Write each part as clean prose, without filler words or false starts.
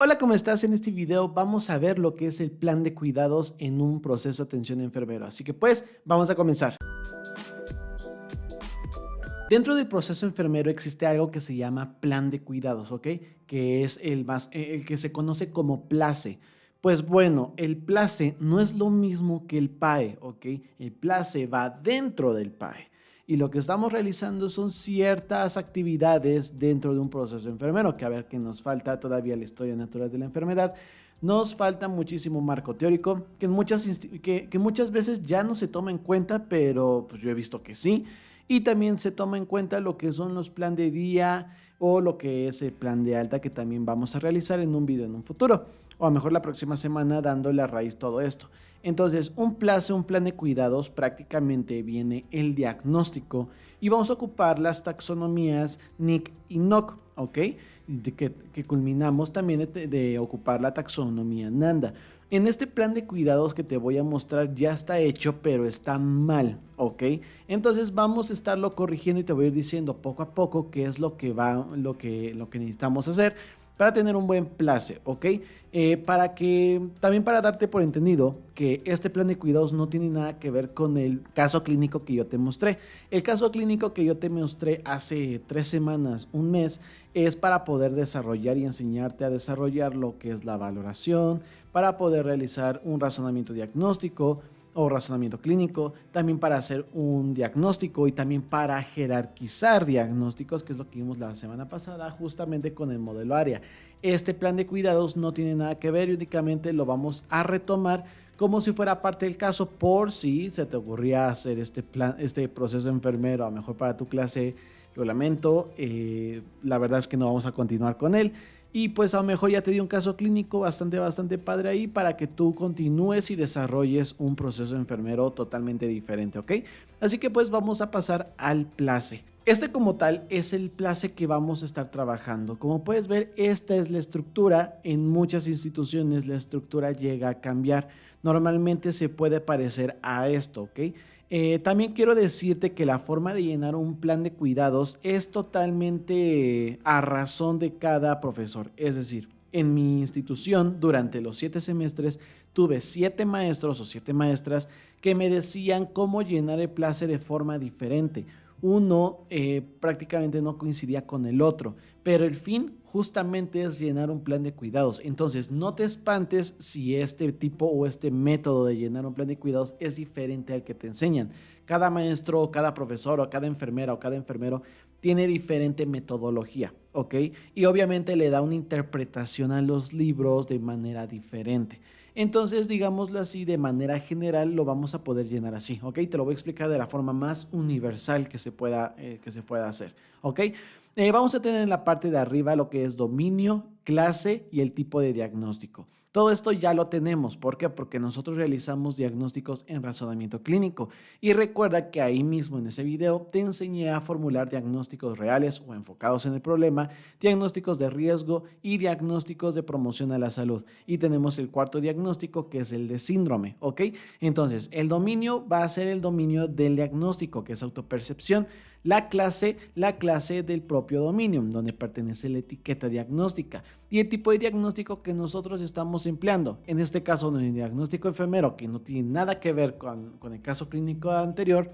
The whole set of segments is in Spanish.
Hola, ¿cómo estás? En este video vamos a ver lo que es el plan de cuidados en un proceso de atención enfermero. Así que pues, vamos a comenzar. Dentro del proceso enfermero existe algo que se llama plan de cuidados, ¿ok? Que es el que se conoce como PLACE. Pues bueno, el PLACE no es lo mismo que el PAE, ¿ok? El PLACE va dentro del PAE. Y lo que estamos realizando son ciertas actividades dentro de un proceso enfermero, que a ver que nos falta todavía la historia natural de la enfermedad. Nos falta muchísimo marco teórico, que muchas veces ya no se toma en cuenta, pero pues yo he visto que sí. Y también se toma en cuenta lo que son los plan de día o lo que es el plan de alta que también vamos a realizar en un video en un futuro, o a lo mejor la próxima semana dándole a raíz todo esto. Entonces, un plan de cuidados, prácticamente viene el diagnóstico y vamos a ocupar las taxonomías NIC y NOC, ¿ok? Que culminamos también de ocupar la taxonomía NANDA. En este plan de cuidados que te voy a mostrar ya está hecho, pero está mal, ¿ok? Entonces vamos a estarlo corrigiendo y te voy a ir diciendo poco a poco qué es lo que necesitamos hacer para tener un buen place, ¿ok? También para darte por entendido que este plan de cuidados no tiene nada que ver con el caso clínico que yo te mostré. El caso clínico que yo te mostré hace 3 semanas, un mes, es para poder desarrollar y enseñarte a desarrollar lo que es la valoración, para poder realizar un razonamiento diagnóstico o razonamiento clínico, también para hacer un diagnóstico y también para jerarquizar diagnósticos, que es lo que vimos la semana pasada justamente con el modelo área. Este plan de cuidados no tiene nada que ver y únicamente lo vamos a retomar como si fuera parte del caso por si se te ocurría hacer este proceso enfermero, a lo mejor para tu clase. Lo lamento, la verdad es que no vamos a continuar con él. Y pues a lo mejor ya te di un caso clínico bastante padre ahí para que tú continúes y desarrolles un proceso enfermero totalmente diferente, ¿ok? Así que pues vamos a pasar al place. Este como tal es el place que vamos a estar trabajando. Como puedes ver, esta es la estructura. En muchas instituciones la estructura llega a cambiar. Normalmente se puede parecer a esto, ¿ok? También quiero decirte que la forma de llenar un plan de cuidados es totalmente a razón de cada profesor. Es decir, en mi institución, durante los 7 semestres, tuve 7 maestros o 7 maestras que me decían cómo llenar el place de forma diferente. Uno prácticamente no coincidía con el otro, pero el fin justamente es llenar un plan de cuidados. Entonces, no te espantes si este tipo o este método de llenar un plan de cuidados es diferente al que te enseñan. Cada maestro, o cada profesor, o cada enfermera o cada enfermero tiene diferente metodología, ¿ok? Y obviamente le da una interpretación a los libros de manera diferente. Entonces, digámoslo así, de manera general lo vamos a poder llenar así, ¿ok? Te lo voy a explicar de la forma más universal que se pueda hacer, ¿ok? Vamos a tener en la parte de arriba lo que es dominio, clase y el tipo de diagnóstico. Todo esto ya lo tenemos. ¿Por qué? Porque nosotros realizamos diagnósticos en razonamiento clínico. Y recuerda que ahí mismo en ese video te enseñé a formular diagnósticos reales o enfocados en el problema, diagnósticos de riesgo y diagnósticos de promoción a la salud. Y tenemos el cuarto diagnóstico que es el de síndrome, ¿ok? Entonces, el dominio va a ser el dominio del diagnóstico, que es autopercepción. La clase del propio dominio, donde pertenece la etiqueta diagnóstica y el tipo de diagnóstico que nosotros estamos empleando. En este caso, en el diagnóstico enfermero, que no tiene nada que ver con el caso clínico anterior,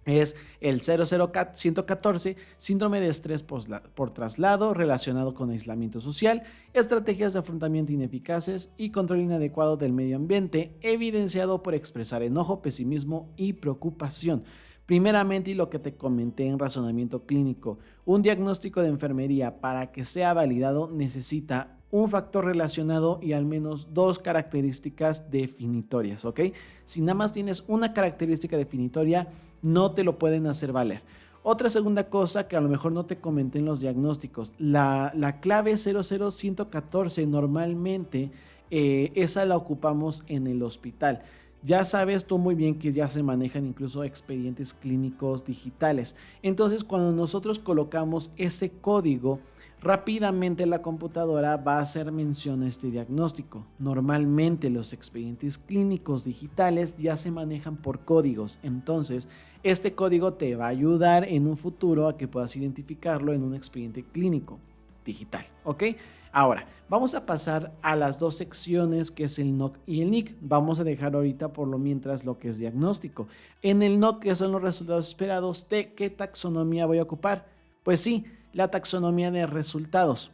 es el 00114, síndrome de estrés por traslado relacionado con aislamiento social, estrategias de afrontamiento ineficaces y control inadecuado del medio ambiente, evidenciado por expresar enojo, pesimismo y preocupación. Primeramente, y lo que te comenté en razonamiento clínico, un diagnóstico de enfermería para que sea validado necesita un factor relacionado y al menos dos características definitorias, ¿ok? Si nada más tienes una característica definitoria, no te lo pueden hacer valer. Otra segunda cosa que a lo mejor no te comenté en los diagnósticos, la clave 00114 normalmente esa la ocupamos en el hospital. Ya sabes tú muy bien que ya se manejan incluso expedientes clínicos digitales. Entonces, cuando nosotros colocamos ese código, rápidamente la computadora va a hacer mención a este diagnóstico. Normalmente los expedientes clínicos digitales ya se manejan por códigos. Entonces, este código te va a ayudar en un futuro a que puedas identificarlo en un expediente clínico. digital, ¿ok? Ahora, vamos a pasar a las dos secciones que es el NOC y el NIC. Vamos a dejar ahorita por lo mientras lo que es diagnóstico. En el NOC, que son los resultados esperados, ¿de qué taxonomía voy a ocupar? Pues sí, la taxonomía de resultados,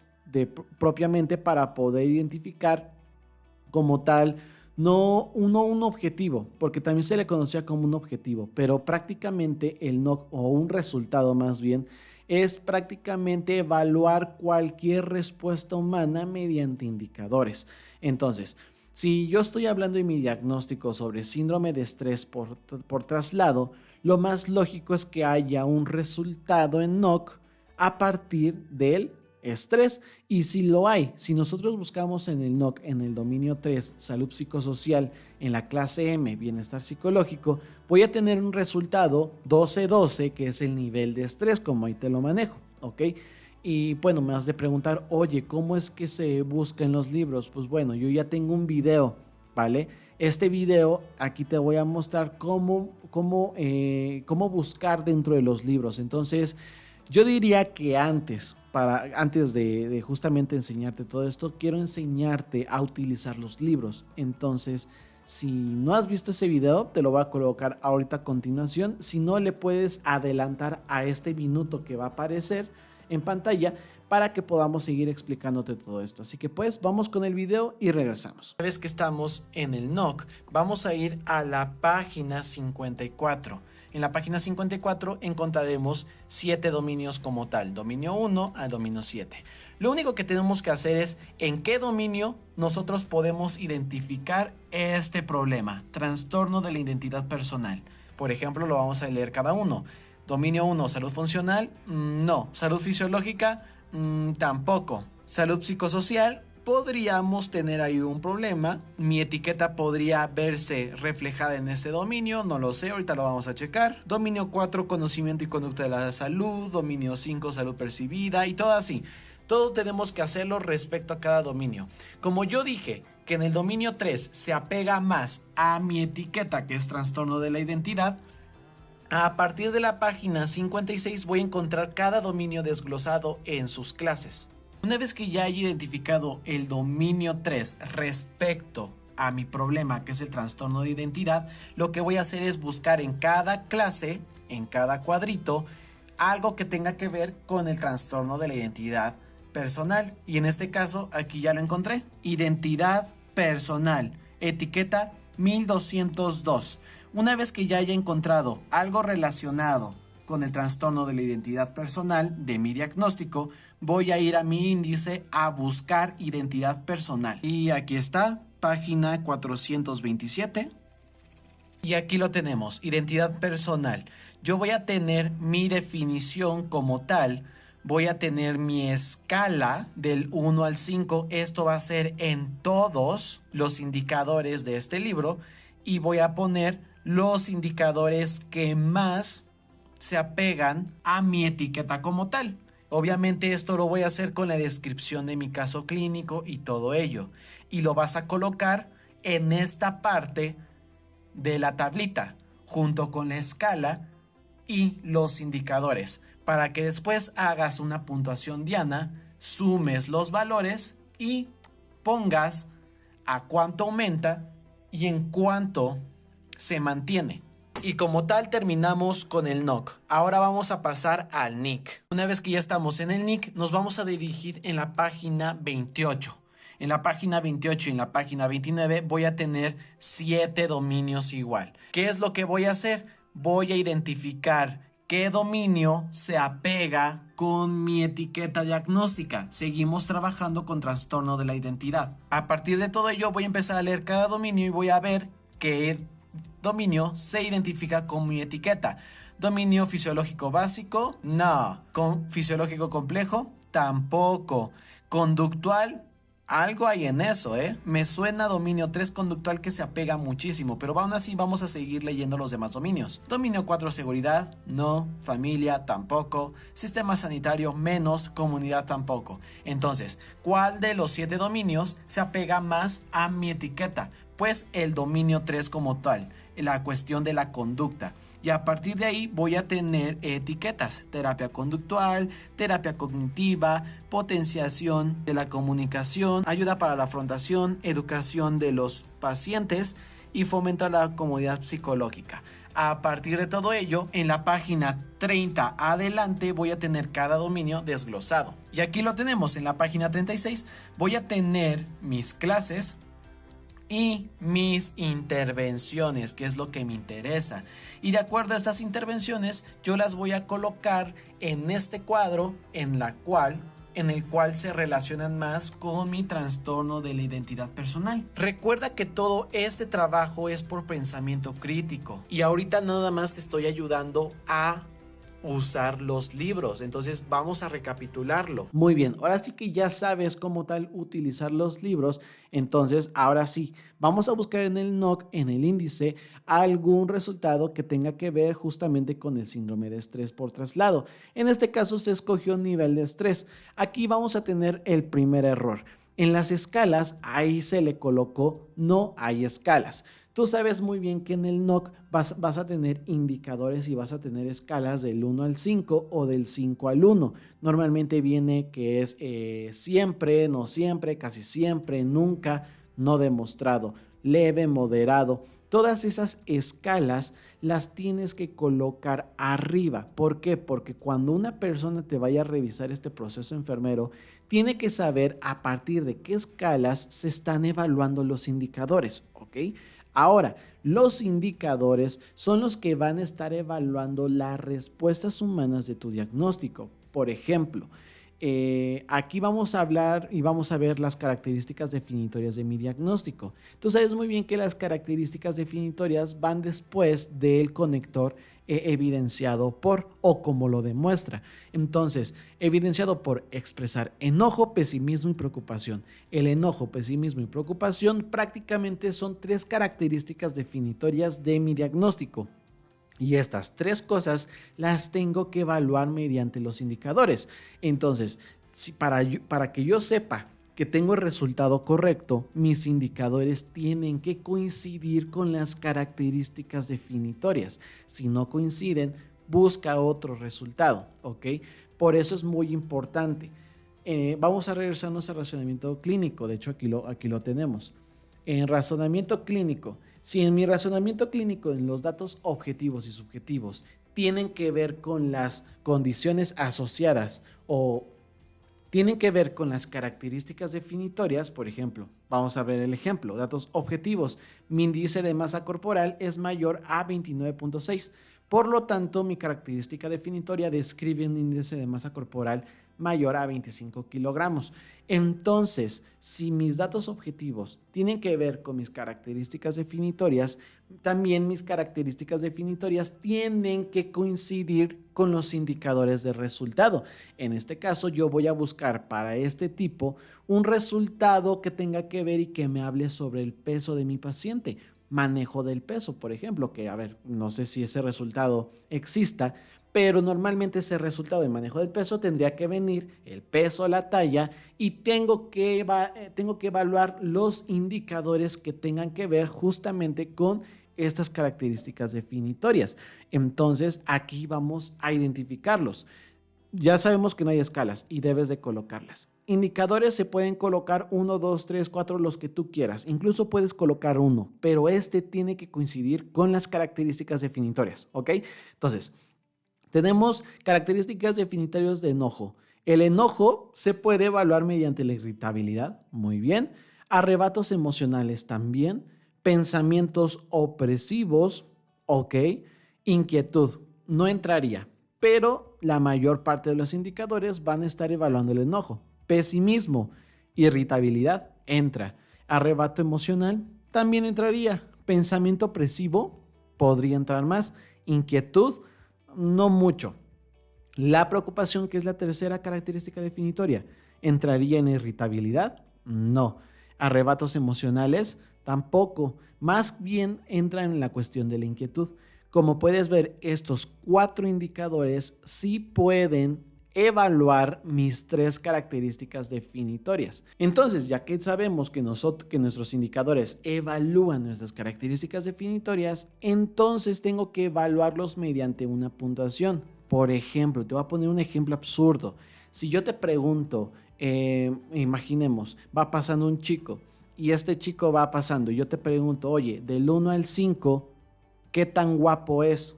propiamente para poder identificar como tal, no un objetivo, porque también se le conocía como un objetivo, pero prácticamente el NOC o un resultado más bien es prácticamente evaluar cualquier respuesta humana mediante indicadores. Entonces, si yo estoy hablando en mi diagnóstico sobre síndrome de estrés por traslado, lo más lógico es que haya un resultado en NOC a partir del estrés, y si lo hay, si nosotros buscamos en el NOC, en el dominio 3, salud psicosocial, en la clase M, bienestar psicológico, voy a tener un resultado 12-12, que es el nivel de estrés, como ahí te lo manejo, ¿ok? Y bueno, me has de preguntar, oye, ¿cómo es que se busca en los libros? Pues bueno, yo ya tengo un video, ¿vale? Este video, aquí te voy a mostrar cómo buscar dentro de los libros. Entonces, yo diría que antes de justamente enseñarte todo esto, quiero enseñarte a utilizar los libros. Entonces, si no has visto ese video, te lo voy a colocar ahorita a continuación. Si no, le puedes adelantar a este minuto que va a aparecer en pantalla para que podamos seguir explicándote todo esto. Así que pues vamos con el video y regresamos. Una vez que estamos en el NOC, vamos a ir a la página 54. En la página 54 encontraremos 7 dominios como tal, dominio 1 al dominio 7. Lo único que tenemos que hacer es en qué dominio nosotros podemos identificar este problema, trastorno de la identidad personal. Por ejemplo, lo vamos a leer cada uno. Dominio 1, salud funcional, no. Salud fisiológica, tampoco. Salud psicosocial, podríamos tener ahí un problema. Mi etiqueta podría verse reflejada en ese dominio, no lo sé, ahorita lo vamos a checar. Dominio 4, conocimiento y conducta de la salud. Dominio 5, salud percibida y todo así. Todo tenemos que hacerlo respecto a cada dominio. Como yo dije que en el dominio 3 se apega más a mi etiqueta, que es trastorno de la identidad, a partir de la página 56 voy a encontrar cada dominio desglosado en sus clases. Una vez que ya haya identificado el dominio 3 respecto a mi problema, que es el trastorno de identidad, lo que voy a hacer es buscar en cada clase, en cada cuadrito, algo que tenga que ver con el trastorno de la identidad personal. Y en este caso, aquí ya lo encontré. Identidad personal, etiqueta 1202. Una vez que ya haya encontrado algo relacionado con el trastorno de la identidad personal de mi diagnóstico, voy a ir a mi índice a buscar identidad personal. Y aquí está, página 427. Y aquí lo tenemos, identidad personal. Yo voy a tener mi definición como tal. Voy a tener mi escala del 1 al 5. Esto va a ser en todos los indicadores de este libro. Y voy a poner los indicadores que más se apegan a mi etiqueta como tal. Obviamente esto lo voy a hacer con la descripción de mi caso clínico y todo ello. Y lo vas a colocar en esta parte de la tablita, junto con la escala y los indicadores, para que después hagas una puntuación diana, sumes los valores y pongas a cuánto aumenta y en cuánto se mantiene. Y como tal terminamos con el NOC. Ahora vamos a pasar al NIC. Una vez que ya estamos en el NIC, nos vamos a dirigir en la página 28. En la página 28 y en la página 29 voy a tener 7 dominios igual. ¿Qué es lo que voy a hacer? Voy a identificar qué dominio se apega con mi etiqueta diagnóstica. Seguimos trabajando con trastorno de la identidad. A partir de todo ello voy a empezar a leer cada dominio y voy a ver qué dominio se identifica con mi etiqueta. Dominio fisiológico básico, no. Con fisiológico complejo, tampoco. Conductual, algo hay en eso, Me suena dominio 3 conductual que se apega muchísimo, pero aún así vamos a seguir leyendo los demás dominios. Dominio 4 seguridad, no. Familia, tampoco. Sistema sanitario, menos. Comunidad, tampoco. Entonces, ¿cuál de los 7 dominios se apega más a mi etiqueta? Pues el dominio 3 como tal, la cuestión de la conducta. y a partir de ahí voy a tener etiquetas: terapia conductual, terapia cognitiva, potenciación de la comunicación, ayuda para la afrontación, educación de los pacientes y fomento a la comodidad psicológica. A partir de todo ello, en la página 30 adelante voy a tener cada dominio desglosado. Y aquí lo tenemos en la página 36. Voy a tener mis clases y mis intervenciones, que es lo que me interesa. Y de acuerdo a estas intervenciones, yo las voy a colocar en este cuadro en el cual se relacionan más con mi trastorno de la identidad personal. Recuerda que todo este trabajo es por pensamiento crítico y ahorita nada más te estoy ayudando a usar los libros, entonces vamos a recapitularlo. Muy bien, ahora sí que ya sabes cómo tal utilizar los libros, entonces ahora sí, vamos a buscar en el NOC, en el índice, algún resultado que tenga que ver justamente con el síndrome de estrés por traslado. En este caso se escogió nivel de estrés. Aquí vamos a tener el primer error. En las escalas, ahí se le colocó no hay escalas. Tú sabes muy bien que en el NOC vas a tener indicadores y vas a tener escalas del 1 al 5 o del 5 al 1. Normalmente viene que es siempre, no siempre, casi siempre, nunca, no demostrado, leve, moderado. Todas esas escalas las tienes que colocar arriba. ¿Por qué? Porque cuando una persona te vaya a revisar este proceso enfermero, tiene que saber a partir de qué escalas se están evaluando los indicadores, ¿ok? Ahora, los indicadores son los que van a estar evaluando las respuestas humanas de tu diagnóstico. Por ejemplo, aquí vamos a hablar y vamos a ver las características definitorias de mi diagnóstico. Tú sabes muy bien que las características definitorias van después del conector evidenciado por o como lo demuestra. Entonces, evidenciado por expresar enojo, pesimismo y preocupación. El enojo, pesimismo y preocupación prácticamente son 3 características definitorias de mi diagnóstico. Y estas 3 cosas las tengo que evaluar mediante los indicadores. Entonces, para que yo sepa que tengo el resultado correcto, mis indicadores tienen que coincidir con las características definitorias. Si no coinciden, busca otro resultado, ¿ok? Por eso es muy importante. Vamos a regresarnos al razonamiento clínico. De hecho, aquí lo tenemos. En razonamiento clínico, si en mi razonamiento clínico, en los datos objetivos y subjetivos, tienen que ver con las condiciones asociadas o tienen que ver con las características definitorias, por ejemplo, vamos a ver el ejemplo, datos objetivos, mi índice de masa corporal es mayor a 29.6, por lo tanto mi característica definitoria describe un índice de masa corporal mayor a 25 kilogramos. Entonces, si mis datos objetivos tienen que ver con mis características definitorias, también mis características definitorias tienen que coincidir con los indicadores de resultado. En este caso, yo voy a buscar para este tipo un resultado que tenga que ver y que me hable sobre el peso de mi paciente. Manejo del peso, por ejemplo, que no sé si ese resultado exista, pero normalmente ese resultado de manejo del peso tendría que venir el peso, la talla y tengo que evaluar los indicadores que tengan que ver justamente con estas características definitorias. Entonces aquí vamos a identificarlos. Ya sabemos que no hay escalas y debes de colocarlas. Indicadores se pueden colocar 1, 2, 3, 4, los que tú quieras. Incluso puedes colocar uno, pero este tiene que coincidir con las características definitorias, ¿ok? Entonces, tenemos características definitorias de enojo. El enojo se puede evaluar mediante la irritabilidad, muy bien. Arrebatos emocionales también. Pensamientos opresivos, ok. Inquietud, no entraría, pero la mayor parte de los indicadores van a estar evaluando el enojo. Pesimismo, irritabilidad, entra. Arrebato emocional, también entraría. Pensamiento opresivo, podría entrar más. Inquietud, no mucho. La preocupación, que es la tercera característica definitoria, ¿entraría en irritabilidad? No. Arrebatos emocionales, tampoco. Más bien entra en la cuestión de la inquietud. Como puedes ver, estos 4 indicadores sí pueden evaluar mis 3 características definitorias. Entonces, ya que sabemos que nuestros indicadores evalúan nuestras características definitorias, entonces tengo que evaluarlos mediante una puntuación. Por ejemplo, te voy a poner un ejemplo absurdo. Si yo te pregunto, imaginemos, va pasando un chico y este chico va pasando y yo te pregunto, oye, del 1 al 5, ¿qué tan guapo es?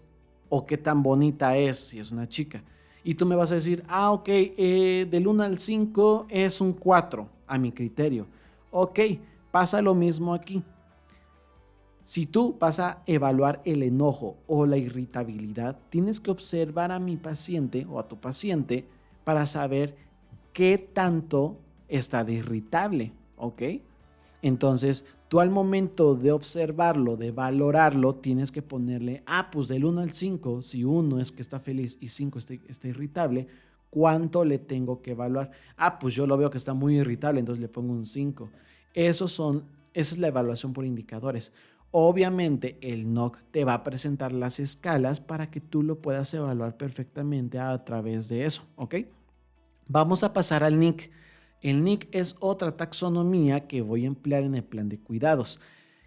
¿O qué tan bonita es si es una chica? Y tú me vas a decir, ok, del 1 al 5 es un 4 a mi criterio. Ok, pasa lo mismo aquí. Si tú vas a evaluar el enojo o la irritabilidad, tienes que observar a mi paciente o a tu paciente para saber qué tanto está de irritable, ¿ok? Entonces, tú al momento de observarlo, de valorarlo, tienes que ponerle, pues del 1 al 5, si 1 es que está feliz y 5 está irritable, ¿cuánto le tengo que evaluar? Pues yo lo veo que está muy irritable, entonces le pongo un 5. Esa es la evaluación por indicadores. Obviamente, el NOC te va a presentar las escalas para que tú lo puedas evaluar perfectamente a través de eso, ¿ok? Vamos a pasar al NIC. El NIC es otra taxonomía que voy a emplear en el plan de cuidados,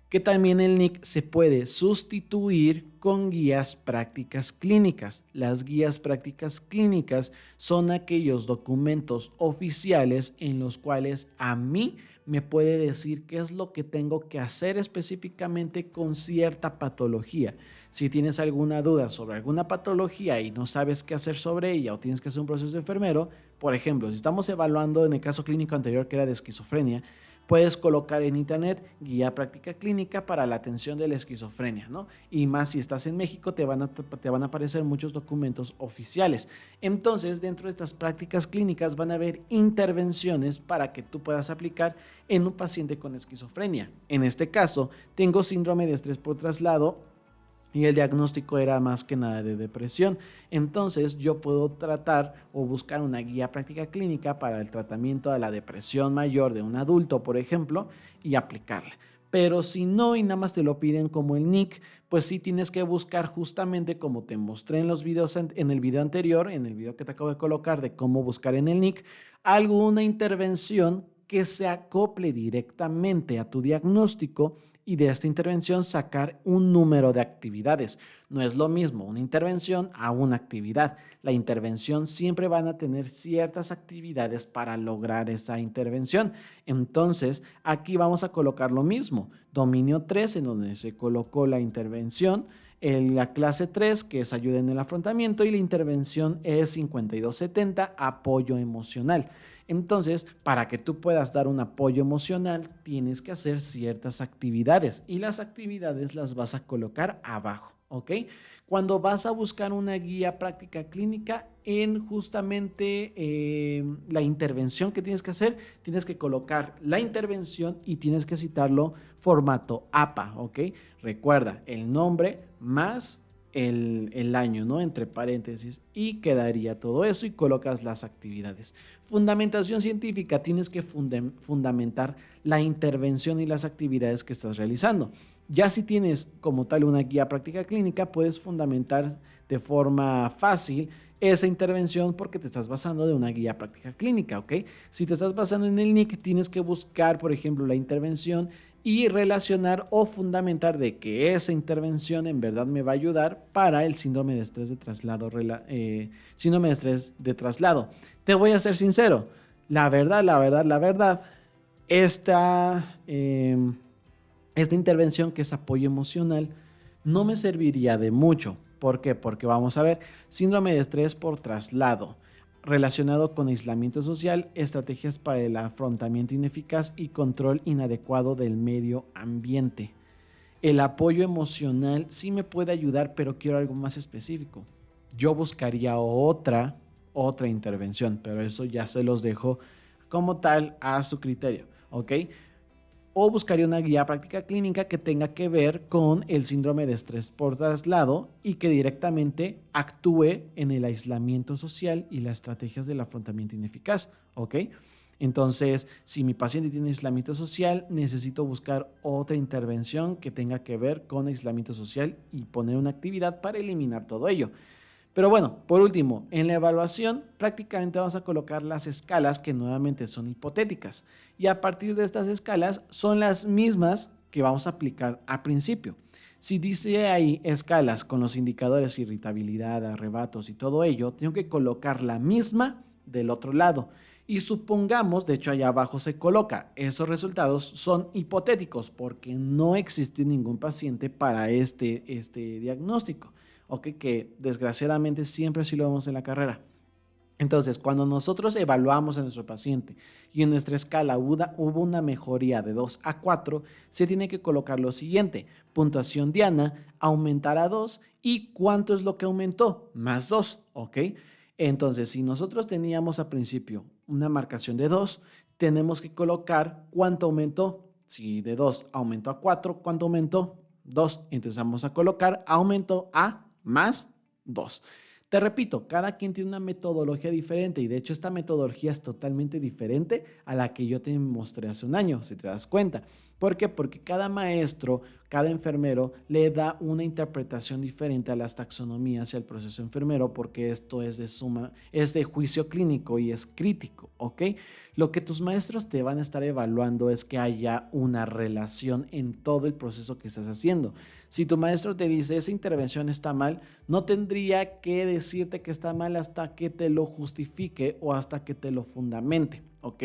que también el NIC se puede sustituir con guías prácticas clínicas. Las guías prácticas clínicas son aquellos documentos oficiales en los cuales a mí me puede decir qué es lo que tengo que hacer específicamente con cierta patología. Si tienes alguna duda sobre alguna patología y no sabes qué hacer sobre ella o tienes que hacer un proceso de enfermero, por ejemplo, si estamos evaluando en el caso clínico anterior que era de esquizofrenia, puedes colocar en internet guía práctica clínica para la atención de la esquizofrenia, ¿no? Y más si estás en México te van a aparecer muchos documentos oficiales. Entonces, dentro de estas prácticas clínicas van a haber intervenciones para que tú puedas aplicar en un paciente con esquizofrenia. En este caso, tengo síndrome de estrés por traslado y el diagnóstico era más que nada de depresión. Entonces yo puedo tratar o buscar una guía práctica clínica para el tratamiento de la depresión mayor de un adulto, por ejemplo, y aplicarla. Pero si no y nada más te lo piden como el NIC, pues sí tienes que buscar justamente como te mostré en los videos, en el video anterior, en el video que te acabo de colocar de cómo buscar en el NIC, alguna intervención que se acople directamente a tu diagnóstico y de esta intervención sacar un número de actividades. No es lo mismo una intervención a una actividad. La intervención siempre van a tener ciertas actividades para lograr esa intervención. Entonces, aquí vamos a colocar lo mismo. Dominio 3, en donde se colocó la intervención. La clase 3, que es ayuda en el afrontamiento, y la intervención es 5270, apoyo emocional. Entonces, para que tú puedas dar un apoyo emocional, tienes que hacer ciertas actividades y las actividades las vas a colocar abajo, ¿ok? Cuando vas a buscar una guía práctica clínica en justamente la intervención que tienes que hacer, tienes que colocar la intervención y tienes que citarlo formato APA, ¿ok? Recuerda el nombre más el año, ¿no? Entre paréntesis, y quedaría todo eso y colocas las actividades. Fundamentación científica, tienes que fundamentar la intervención y las actividades que estás realizando. Ya si tienes como tal una guía práctica clínica, puedes fundamentar de forma fácil esa intervención porque te estás basando de una guía práctica clínica, ¿ok? Si te estás basando en el NIC, tienes que buscar, por ejemplo, la intervención y relacionar o fundamentar de que esa intervención en verdad me va a ayudar para el síndrome de estrés de traslado. Síndrome de estrés de traslado. Te voy a ser sincero, la verdad, esta intervención que es apoyo emocional no me serviría de mucho. ¿Por qué? Porque vamos a ver, síndrome de estrés por traslado, relacionado con aislamiento social, estrategias para el afrontamiento ineficaz y control inadecuado del medio ambiente. El apoyo emocional sí me puede ayudar, pero quiero algo más específico. Yo buscaría otra intervención, pero eso ya se los dejo como tal a su criterio, ¿ok? O buscaría una guía práctica clínica que tenga que ver con el síndrome de estrés por traslado y que directamente actúe en el aislamiento social y las estrategias del afrontamiento ineficaz, ¿ok? Entonces, si mi paciente tiene aislamiento social, necesito buscar otra intervención que tenga que ver con aislamiento social y poner una actividad para eliminar todo ello. Pero bueno, por último, en la evaluación prácticamente vamos a colocar las escalas que nuevamente son hipotéticas y a partir de estas escalas son las mismas que vamos a aplicar al principio. Si dice ahí escalas con los indicadores irritabilidad, arrebatos y todo ello, tengo que colocar la misma del otro lado. Y supongamos, de hecho allá abajo se coloca, esos resultados son hipotéticos porque no existe ningún paciente para este diagnóstico, ¿ok? Que desgraciadamente siempre así lo vemos en la carrera. Entonces, cuando nosotros evaluamos a nuestro paciente y en nuestra escala hubo una mejoría de 2 a 4, se tiene que colocar lo siguiente: puntuación diana, aumentar a 2 y ¿cuánto es lo que aumentó? Más 2, ¿ok? Entonces, si nosotros teníamos al principio una marcación de 2, tenemos que colocar cuánto aumentó. Si de 2 aumentó a 4, ¿cuánto aumentó? 2. Entonces vamos a colocar aumentó a más 2. Te repito, cada quien tiene una metodología diferente y de hecho esta metodología es totalmente diferente a la que yo te mostré hace un año, si te das cuenta. ¿Por qué? Porque cada maestro, cada enfermero le da una interpretación diferente a las taxonomías y al proceso enfermero porque esto es de juicio clínico y es crítico, ¿ok? Lo que tus maestros te van a estar evaluando es que haya una relación en todo el proceso que estás haciendo. Si tu maestro te dice esa intervención está mal, no tendría que decirte que está mal hasta que te lo justifique o hasta que te lo fundamente, ¿ok?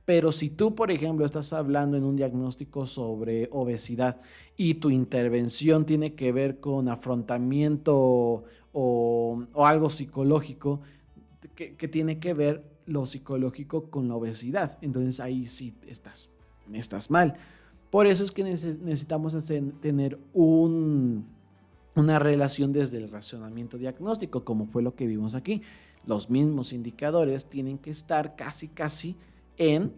Pero si tú, por ejemplo, estás hablando en un diagnóstico sobre obesidad y tu intervención tiene que ver con afrontamiento o algo psicológico, que tiene que ver lo psicológico con la obesidad, entonces ahí sí estás mal. Por eso es que necesitamos tener una relación desde el razonamiento diagnóstico, como fue lo que vimos aquí. Los mismos indicadores tienen que estar casi en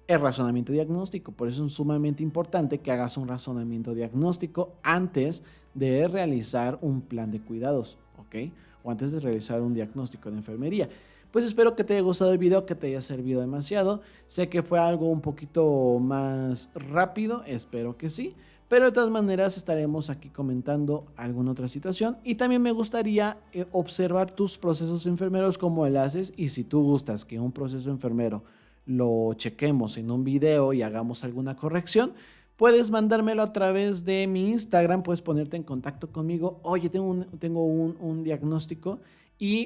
el razonamiento diagnóstico. Por eso es sumamente importante que hagas un razonamiento diagnóstico antes de realizar un plan de cuidados, ¿ok? O antes de realizar un diagnóstico de enfermería. Pues espero que te haya gustado el video, que te haya servido demasiado. Sé que fue algo un poquito más rápido, espero que sí. Pero de todas maneras estaremos aquí comentando alguna otra situación. Y también me gustaría observar tus procesos enfermeros, cómo lo haces. Y si tú gustas que un proceso enfermero lo chequemos en un video y hagamos alguna corrección, puedes mandármelo a través de mi Instagram, puedes ponerte en contacto conmigo. Oye, tengo un diagnóstico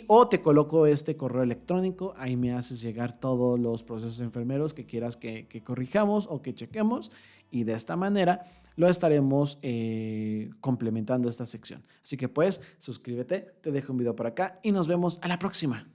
o te coloco este correo electrónico, ahí me haces llegar todos los procesos enfermeros que quieras que corrijamos o que chequemos y de esta manera lo estaremos complementando esta sección. Así que pues suscríbete, te dejo un video por acá y nos vemos a la próxima.